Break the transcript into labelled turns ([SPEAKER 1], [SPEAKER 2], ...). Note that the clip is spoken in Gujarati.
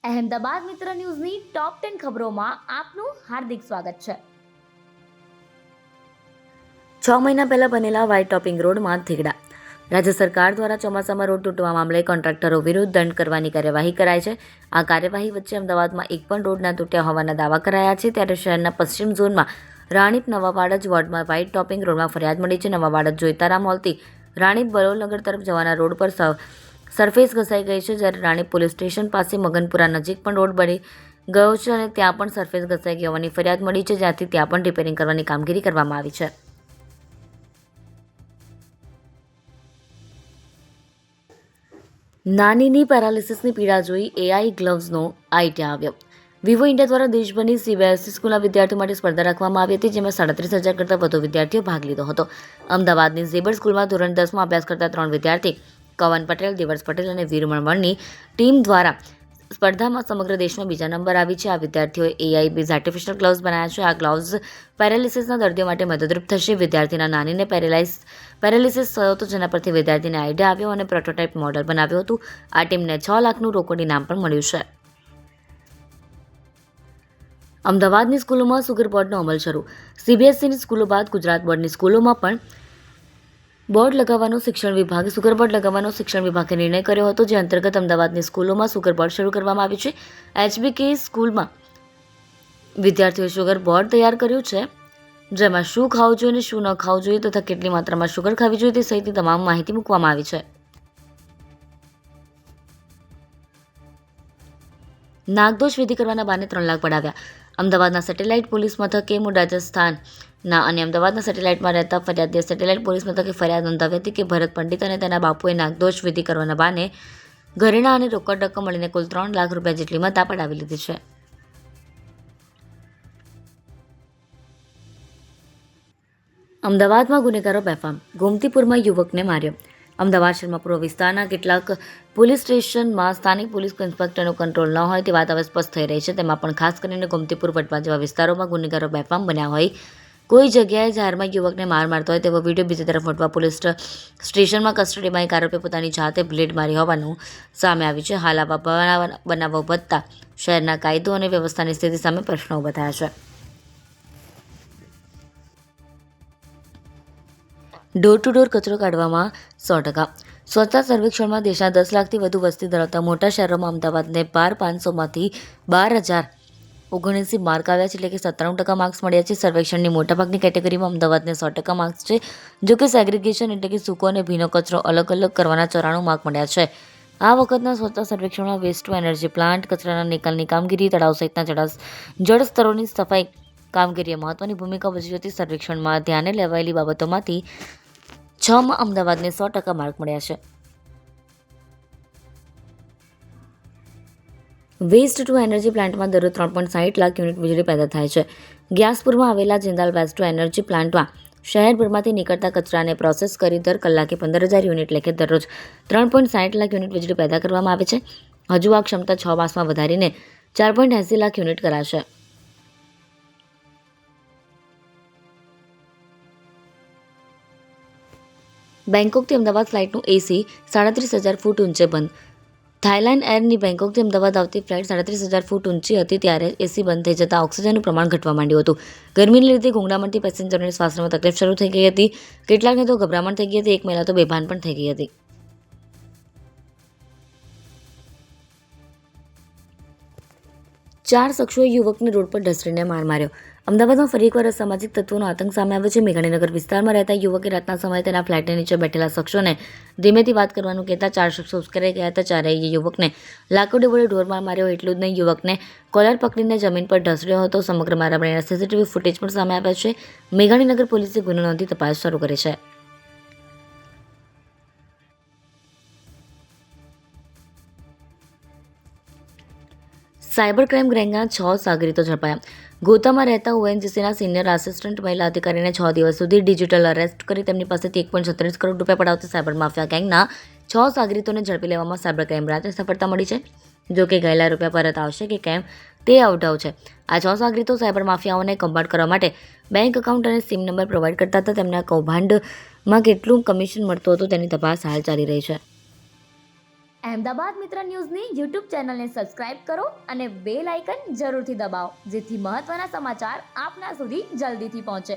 [SPEAKER 1] અહેમદાબાદ મિત્ર ન્યૂઝની ટોપ 10 ખબરોમાં આપનું હાર્દિક સ્વાગત છે।
[SPEAKER 2] 6 મહિના પહેલા બનેલા વ્હાઇટ ટોપિંગ રોડમાં થીગડા। રાજ્ય સરકાર દ્વારા ચોમાસામાં રોડ તૂટવા મામલે કોન્ટ્રાક્ટરો વિરુદ્ધ દંડ કરવાની કાર્યવાહી કરાઈ છે। આ કાર્યવાહી વચ્ચે અમદાવાદમાં એક પણ રોડ ના તૂટ્યા હોવાના દાવા કરાયા છે। ત્યારે શહેરના પશ્ચિમ ઝોનમાં રાણીપ નવાવાડજ વોર્ડમાં વ્હાઇટ ટોપિંગ રોડમાં ફરિયાદ મળી છે। નવાવાડજ જોઈતારામ હોલથી રાણીપ બરોલનગર તરફ જવાના રોડ પર સરફેસ ઘસાઈ ગઈ છે। જ્યારે રાણીપ પોલીસ સ્ટેશન પાસે મગનપુરા નજીક પણ રોડ બની ગયો છે અને ત્યાં પણ સરફેસ ઘસાઈ ગઈ હોવાની ફરિયાદ મળી છે, જ્યાંથી ત્યાં પણ રિપેરિંગ કરવાની કામગીરી કરવામાં આવી છે। નાનીની પેરાલિસિસની પીડા જોઈ એઆઈ ગ્લવ્સનો આઈડિયા આવ્યો। વિવો ઇન્ડિયા દ્વારા દેશભરની સીબીએસઈ સ્કૂલના વિદ્યાર્થીઓ માટે સ્પર્ધા રાખવામાં આવી હતી, જેમાં 37,000 કરતાં વધુ વિદ્યાર્થીઓ ભાગ લીધો હતો। અમદાવાદની ઝેબર સ્કૂલમાં ધોરણ 10માં અભ્યાસ કરતા 3 વિદ્યાર્થી કવન પટેલ, દિવર્સ પટેલ અને વીર મણવણની ટીમ દ્વારા સ્પર્ધામાં સમગ્ર દેશમાં બીજા નંબર આવી છે। આ વિદ્યાર્થીઓએ એઆઈ બેઝ આર્ટિફિશિયલ ગ્લવ્સ બનાવ્યા છે। આ ગ્લવ્સ પેરાલિસિસના દર્દીઓ માટે મદદરૂપ થશે। વિદ્યાર્થીના નાનીને પેરાલિસિસ થયો હતો, જેના પરથી વિદ્યાર્થીને આઈડિયા આવ્યો અને પ્રોટોટાઇપ મોડલ બનાવ્યું હતું। આ ટીમને 6 લાખનું રોકડ ઇનામ પણ મળ્યું છે। અમદાવાદની સ્કૂલોમાં સુગર બોર્ડનો અમલ શરૂ। સીબીએસઈની સ્કૂલો બાદ ગુજરાત બોર્ડની સ્કૂલોમાં પણ બોર્ડ લગાવવાનો શિક્ષણ વિભાગે સુગર બોર્ડ લગાવવાનો શિક્ષણ વિભાગે નિર્ણય કર્યો હતો, જે અંતર્ગત અમદાવાદની સ્કૂલોમાં સુગર બોર્ડ શરૂ કરવામાં આવ્યું છે। એચબીકે સ્કૂલમાં વિદ્યાર્થીઓએ સુગર બોર્ડ તૈયાર કર્યું છે, જેમાં શું ખાવું જોઈએ અને શું ન ખાવું જોઈએ તથા કેટલી માત્રામાં સુગર ખાવી જોઈએ તે સહિતની તમામ માહિતી મૂકવામાં આવી છે। નાગદોષ વિધિ કરવાના બહાને 3 લાખ પડાવ્યા। અમદાવાદના સેટેલાઇટ પોલીસ મથકે મૂળ રાજસ્થાનના અને અમદાવાદના સેટેલાઇટમાં રહેતા ફરિયાદીએ સેટેલાઇટ પોલીસ મથકે ફરિયાદ નોંધાવી હતી કે ભરત પંડિત અને તેના બાપુએ નાગદોષ વિધિ કરવાના બહાને ઘરેણાં અને રોકડ રકમ મળીને કુલ 3 લાખ રૂપિયા જેટલી મત્તા પડાવી લીધી છે। અમદાવાદમાં ગુનેગારો બેફામ, ગોમતીપુરમાં યુવકને માર્યો। અમદાવાદ શહેરમાં પૂર્વ વિસ્તારના કેટલાક પોલીસ સ્ટેશનમાં સ્થાનિક પોલીસ ઇન્સ્પેક્ટરનો કંટ્રોલ ન હોય તે વાત હવે સ્પષ્ટ થઈ રહી છે। તેમાં પણ ખાસ કરીને ગોમતીપુર, વટવા જેવા વિસ્તારોમાં ગુનેગારો બેફામ બન્યા હોય। કોઈ જગ્યાએ જાહેરમાં યુવકને માર મારતો હોય તેવો વિડીયો, બીજી તરફ વટવા પોલીસ સ્ટેશનમાં કસ્ટડીમાં એક આરોપીએ પોતાની જાતે બ્લેડ મારી હોવાનું સામે આવ્યું છે। હાલ આવા બનાવો વધતા શહેરના કાયદો અને વ્યવસ્થાની સ્થિતિ સામે પ્રશ્નો ઊભા થયા છે। ડોર ટુ ડોર કચરો કાઢવામાં 100%। સ્વચ્છતા સર્વેક્ષણમાં દેશના 10 લાખથી વધુ વસ્તી ધરાવતા મોટા શહેરોમાં અમદાવાદને 12,500માંથી 12,079 માર્ક આવ્યા છે, એટલે કે 97% માર્ક્સ મળ્યા છે। સર્વેક્ષણની મોટાભાગની કેટેગરીમાં અમદાવાદને 100% માર્ક્સ છે, જો કે સેગ્રીગેશન એટલે કે સૂકો અને ભીનો કચરો અલગ અલગ કરવાના 94 માર્ક મળ્યા છે। આ વખતના સ્વચ્છતા સર્વેક્ષણમાં વેસ્ટ ટુ એનર્જી પ્લાન્ટ, કચરાના નિકાલની કામગીરી, તળાવ સહિતના જળ સ્તરોની સફાઈ કામગીરીએ મહત્વની ભૂમિકા ભજવી હતી। સર્વેક્ષણમાં ધ્યાને લેવાયેલી બાબતોમાંથી 6માં અમદાવાદને 100% માર્ક મળ્યા છે। વેસ્ટ ટુ એનર્જી પ્લાન્ટમાં દરરોજ 3.60 લાખ યુનિટ વીજળી પેદા થાય છે। ગ્યાસપુરમાં આવેલા જિંદાલ વેસ્ટ ટુ એનર્જી પ્લાન્ટમાં શહેરભરમાંથી નીકળતા કચરાને પ્રોસેસ કરી દર કલાકે 15,000 યુનિટ એટલે કે દરરોજ 3.60 લાખ યુનિટ વીજળી પેદા કરવામાં આવે છે। હજુ આ ક્ષમતા 6 માસમાં વધારીને 4.80 લાખ યુનિટ કરાશે। બેંકોકથી અમદાવાદ ફ્લાઇટનું એસી 37,000 ફૂટ ઊંચે બંધ। થાઇલેન્ડ એરની બેંકોકથી અમદાવાદ આવતી ફ્લાઇટ 37,000 ફૂટ ઊંચી હતી, ત્યારે એસી બંધ થઈ જતાં ઓક્સિજનનું પ્રમાણ ઘટવા માંડ્યું હતું। ગરમીને લીધે ગુંગળામણથી પેસેન્જરોને શ્વાસ લેવામાં તકલીફ શરૂ થઈ ગઈ હતી। કેટલાકને તો ગભરામણ થઈ ગઈ હતી, એક મહિલા તો બેભાન પણ થઈ ગઈ હતી। ચાર શખ્સોએ યુવકને રોડ પર ઢસડીને માર માર્યો। અમદાવાદમાં ફરી એકવાર અસામાજિક તત્વોનો આતંક સામે આવ્યો છે। મેઘાણીનગર વિસ્તારમાં રહેતા યુવકે રાતના સમયે તેના ફ્લેટની નીચે બેઠેલા શખ્સોને ધીમેથી વાત કરવાનું કહેતા 4 શખ્સો ઉશ્કેરાઈ ગયા હતા। ચારેય યુવકને લાકડી વડે ઢોરમાર માર્યો। એટલું જ નહીં, યુવકને કોલર પકડીને જમીન પર ઢસડ્યો હતો। સમગ્ર મારામારીના સીસીટીવી ફૂટેજ પણ સામે આવ્યા છે। મેઘાણીનગર પોલીસે ગુનો નોંધી તપાસ શરૂ કરી છે। સાયબર ક્રાઇમ ગેંગના 6 સાગરીતો ઝડપાયા। ગોતામાં રહેતા ઓએનજીસીના સિનિયર આસિસ્ટન્ટ મહિલા અધિકારીને 6 દિવસ સુધી ડિજિટલ અરેસ્ટ કરી તેમની પાસેથી 1.36 કરોડ રૂપિયા પડાવતી સાયબર માફિયા ગેંગના 6 સાગરીતોને ઝડપી લેવામાં સાયબર ક્રાઇમ બ્રાન્ચને સફળતા મળી છે। જો કે ગયેલા રૂપિયા પરત આવશે કે કેમ તે અવઢવ છે। આ 6 સાગરીતો સાયબર માફિયાઓને કૌભાંડ કરવા માટે બેંક એકાઉન્ટ અને સિમ નંબર પ્રોવાઈડ કરતા હતા। તેમના કૌભાંડમાં કેટલું કમિશન મળતું હતું તેની તપાસ હાલ ચાલી રહી છે।
[SPEAKER 1] અહેમદાબાદ મિત્ર ન્યૂઝની યુટ્યુબ ચેનલને સબસ્ક્રાઇબ કરો અને બેલ આઇકન જરૂરથી દબાવો, જેથી મહત્ત્વના સમાચાર આપના સુધી જલ્દીથી પહોંચે.